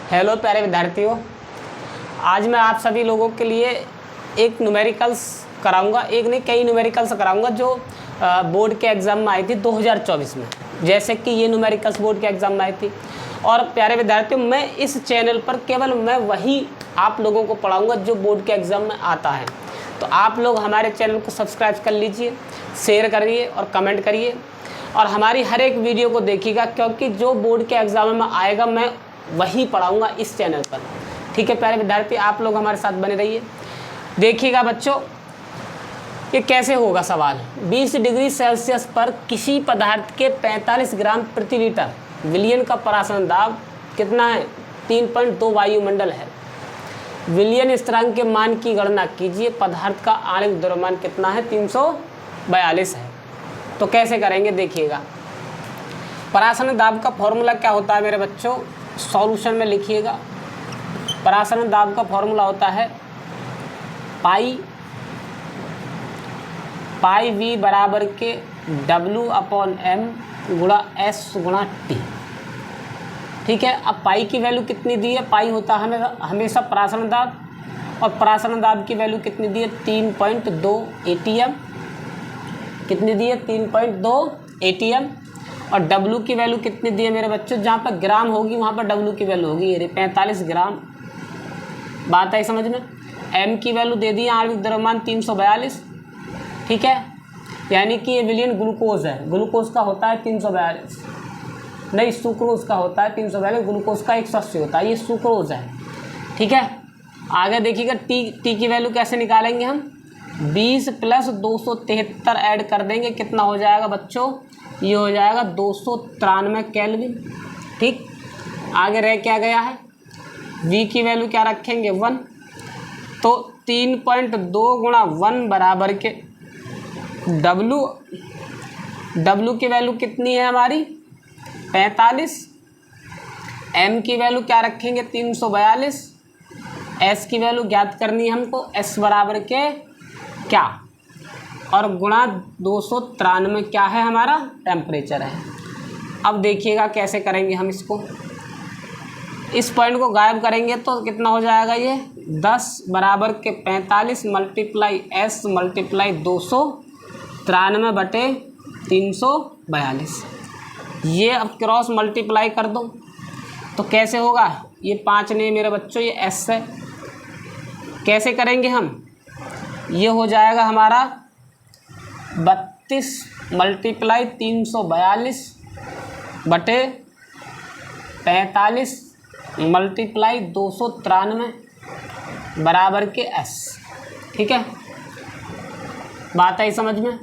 Hello प्यारे विद्यार्थियों, आज मैं आप सभी लोगों के लिए एक न्यूमेरिकल्स कराऊंगा। एक नहीं, कई न्यूमेरिकल्स कराऊंगा जो बोर्ड के एग्ज़ाम में आई थी 2024 में, जैसे कि ये न्यूमेरिकल्स बोर्ड के एग्ज़ाम में आई थी। और प्यारे विद्यार्थियों, मैं इस चैनल पर केवल मैं वही आप लोगों को पढ़ाऊँगा जो बोर्ड के एग्ज़ाम में आता है। तो आप लोग हमारे चैनल को सब्सक्राइब कर लीजिए, शेयर करिए और कमेंट करिए और हमारी हर एक वीडियो को देखिएगा, क्योंकि जो बोर्ड के एग्ज़ाम में आएगा मैं वही पढ़ाऊंगा इस चैनल पर। ठीक है प्यारे विद्यार्थी, आप लोग हमारे साथ बने रहिए। देखिएगा बच्चों, ये कैसे होगा सवाल। 20 डिग्री सेल्सियस पर किसी पदार्थ के 45 ग्राम प्रति लीटर विलियन का परासन दाब कितना है? 3.2 वायुमंडल है। विलियन स्थिरांक के मान की गणना कीजिए। पदार्थ का आणविक द्रव्यमान कितना है? 342 है। तो कैसे करेंगे देखिएगा। परासन दाब का फॉर्मूला क्या होता है मेरे बच्चों? सॉल्यूशन में लिखिएगा। परासन दाब का फॉर्मूला होता है पाई वी बराबर के W/m गुणा S गुणा T। ठीक है, अब पाई की वैल्यू कितनी दी है? पाई होता है हमेशा परासन दाब, और परासन दाब की वैल्यू कितनी दी है? 3.2 ATM। कितनी दी है? 3.2 ATM। और W की वैल्यू कितनी दी है मेरे बच्चों? जहाँ पर ग्राम होगी वहाँ पर W की वैल्यू होगी, ये 45 ग्राम। बात है समझ में। M की वैल्यू दे दी है आणविक द्रव्यमान 342। ठीक है, यानी कि ये विलियन ग्लूकोज है। ग्लूकोज का होता है 342, नहीं सुक्रोज का होता है 342, ग्लूकोज का 180 होता है। ये सुक्रोज है। ठीक है, आगे देखिएगा टी की वैल्यू कैसे निकालेंगे हम? 20 + 273 ऐड कर देंगे, कितना हो जाएगा बच्चों? ये हो जाएगा 293 केल्विन। ठीक, आगे रह क्या गया है? V की वैल्यू क्या रखेंगे? 1। तो 3.2 × 1 बराबर के W की वैल्यू कितनी है हमारी? 45। M की वैल्यू क्या रखेंगे? 342। S की वैल्यू ज्ञात करनी है हमको, S बराबर के क्या? और गुणा 293 क्या है हमारा? टेम्परेचर है। अब देखिएगा कैसे करेंगे हम इसको। इस पॉइंट को गायब करेंगे तो कितना हो जाएगा? ये 10 बराबर के 45 × S × 293/342। ये अब क्रॉस मल्टीप्लाई कर दो तो कैसे होगा? ये 5 नहीं मेरे बच्चों, ये S है। कैसे करेंगे हम? ये हो जाएगा हमारा 32 × 342/45 × 293 बराबर के S। ठीक है, बात आई समझ में।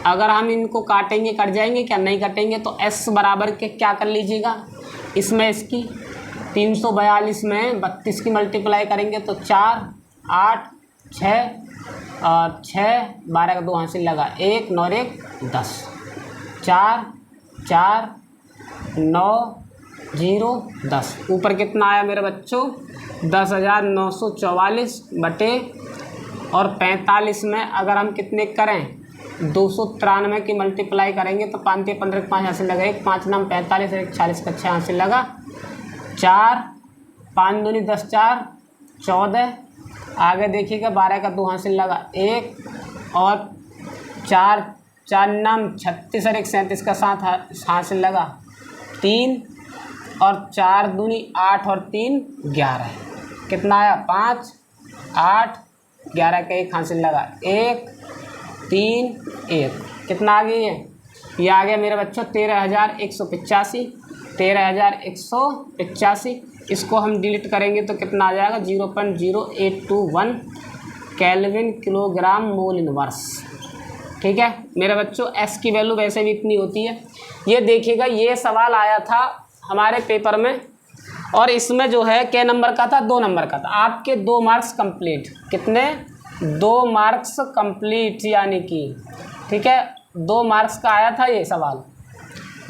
अगर हम इनको काटेंगे कट जाएंगे क्या? नहीं कटेंगे। तो S बराबर के क्या कर लीजिएगा, इसमें इसकी 342 में 32 की मल्टीप्लाई करेंगे तो 4 8 6 और 6 12 का 2 हासिल लगा, 1 9 1 10, 4 4 9 0 10। ऊपर कितना आया मेरे बच्चों? 10,944 बटे और 45 में अगर हम कितने करें? 293 की मल्टीप्लाई करेंगे तो 5 × 15 5 हासिल लगा, 1 5 9 45, 1 40 का 6 हासिल लगा, 4 5 दूनी 10 4 14। आगे देखिएगा 12 का 2 हासिल लगा, 1 और 4 4 9 36 और 1 37 का 7 हासिल लगा, 3 और 4 दूनी 8 और 3 11। कितना आया? 5 8 11 का 1 हासिल लगा, 1 3 1। कितना आ गया ये आ गया मेरे बच्चों 13,185। 13,185। इसको हम डिलीट करेंगे तो कितना आ जाएगा? 0.0821 केल्विन किलोग्राम मोल इनवर्स। ठीक है मेरे बच्चों, S की वैल्यू वैसे भी इतनी होती है। ये देखिएगा, ये सवाल आया था हमारे पेपर में और इसमें जो है कै नंबर का था? 2 नंबर का था। आपके 2 मार्क्स कंप्लीट। कितने? 2 मार्क्स कंप्लीट, यानी कि ठीक है 2 मार्क्स का आया था ये सवाल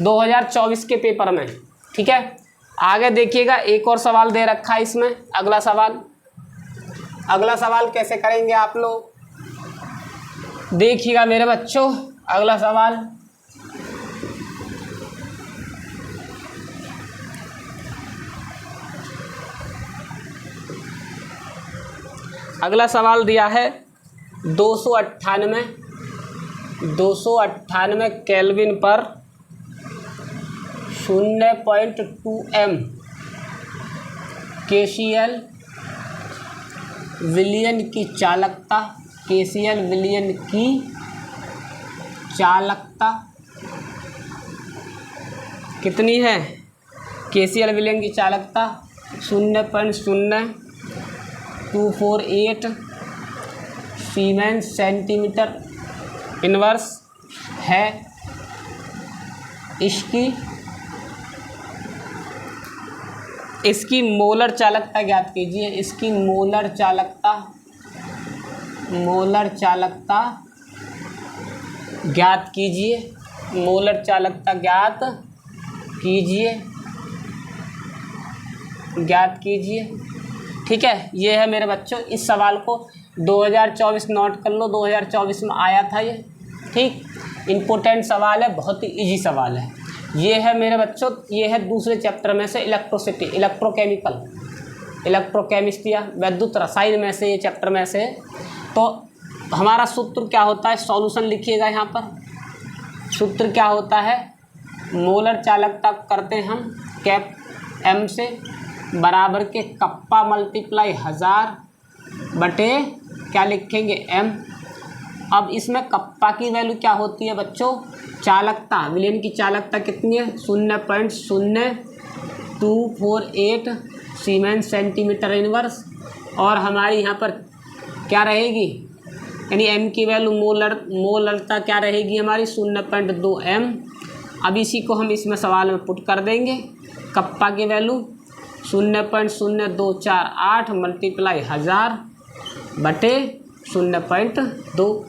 2024 के पेपर में। ठीक है, आगे देखिएगा एक और सवाल दे रखा है इसमें। अगला सवाल कैसे करेंगे आप लोग देखिएगा मेरे बच्चों। अगला सवाल अगला सवाल दिया है 298 केल्विन पर 0.2 m KCl विलयन की चालकता, KCl विलयन की चालकता कितनी है? KCl विलयन की चालकता 0.0248 सीमेंस सेंटीमीटर इनवर्स है। इसकी मोलर चालकता ज्ञात कीजिए। इसकी मोलर चालकता ज्ञात कीजिए। मोलर चालकता ज्ञात कीजिए। ठीक है, ये है मेरे बच्चों। इस सवाल को 2024 नोट कर लो, 2024 में आया था ये। ठीक, इम्पोर्टेंट सवाल है, बहुत ही इजी सवाल है। ये है मेरे बच्चों, ये है दूसरे चैप्टर में से इलेक्ट्रोसिटी, इलेक्ट्रोकेमिस्ट्री या विद्युत रसायन में से, ये चैप्टर में से। तो हमारा सूत्र क्या होता है, सॉल्यूशन लिखिएगा यहाँ पर। सूत्र क्या होता है, मोलर चालकता करते हैं हम कैप m से बराबर के कप्पा मल्टीप्लाई 1000 बटे क्या लिखेंगे m। अब इसमें कप्पा की वैल्यू क्या होती है बच्चों, चालकता, विलयन की चालकता कितनी है 0.0248 सीमेंस सेंटीमीटर इनवर्स। और हमारी यहाँ पर क्या रहेगी, यानी m की वैल्यू मोलरता क्या रहेगी हमारी 0.2 m। अब इसी को हम इसमें सवाल में पुट कर देंगे। कप्पा की वैल्यू 0.0248 मल्टीप्लाई 1000 बटे 0.2।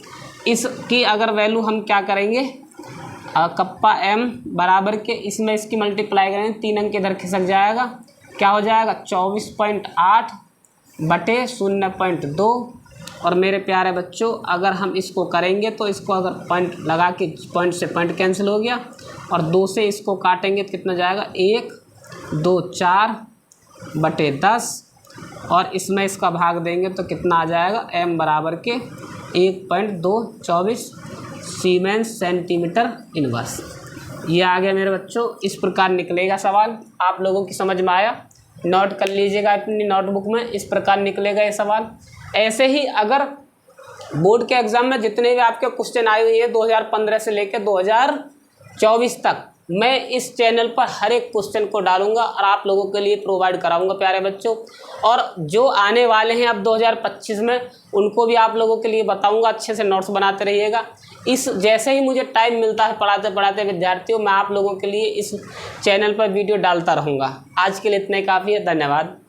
इसकी अगर वैल्यू हम क्या करेंगे, कप्पा m बराबर के इसमें इसकी मल्टीप्लाई करेंगे, 3 अंक इधर खिसक जाएगा, क्या हो जाएगा 24.8 बटे 0.2। और मेरे प्यारे बच्चों अगर हम इसको करेंगे तो इसको अगर पॉइंट लगा के पॉइंट से पॉइंट कैंसिल हो गया और 2 से इसको काटेंगे तो कितना जाएगा 1 2 4 बटे 10 और इसमें इसका भाग देंगे तो कितना आ जाएगा m बराबर के 1.224 सीमेंस सेंटीमीटर इनवर्स। ये आ गया मेरे बच्चों। इस प्रकार निकलेगा सवाल। आप लोगों की समझ में आया, नोट कर लीजिएगा अपनी नोटबुक में। इस प्रकार निकलेगा ये सवाल। ऐसे ही अगर बोर्ड के एग्ज़ाम में जितने भी आपके क्वेश्चन आए हुए हैं 2015 से लेकर 2024 तक, मैं इस चैनल पर हर एक क्वेश्चन को डालूंगा और आप लोगों के लिए प्रोवाइड कराऊंगा प्यारे बच्चों। और जो आने वाले हैं अब 2025 में उनको भी आप लोगों के लिए बताऊंगा। अच्छे से नोट्स बनाते रहिएगा। इस जैसे ही मुझे टाइम मिलता है पढ़ाते पढ़ाते विद्यार्थियों, मैं आप लोगों के लिए इस चैनल पर वीडियो डालता रहूँगा। आज के लिए इतना ही काफ़ी है। धन्यवाद।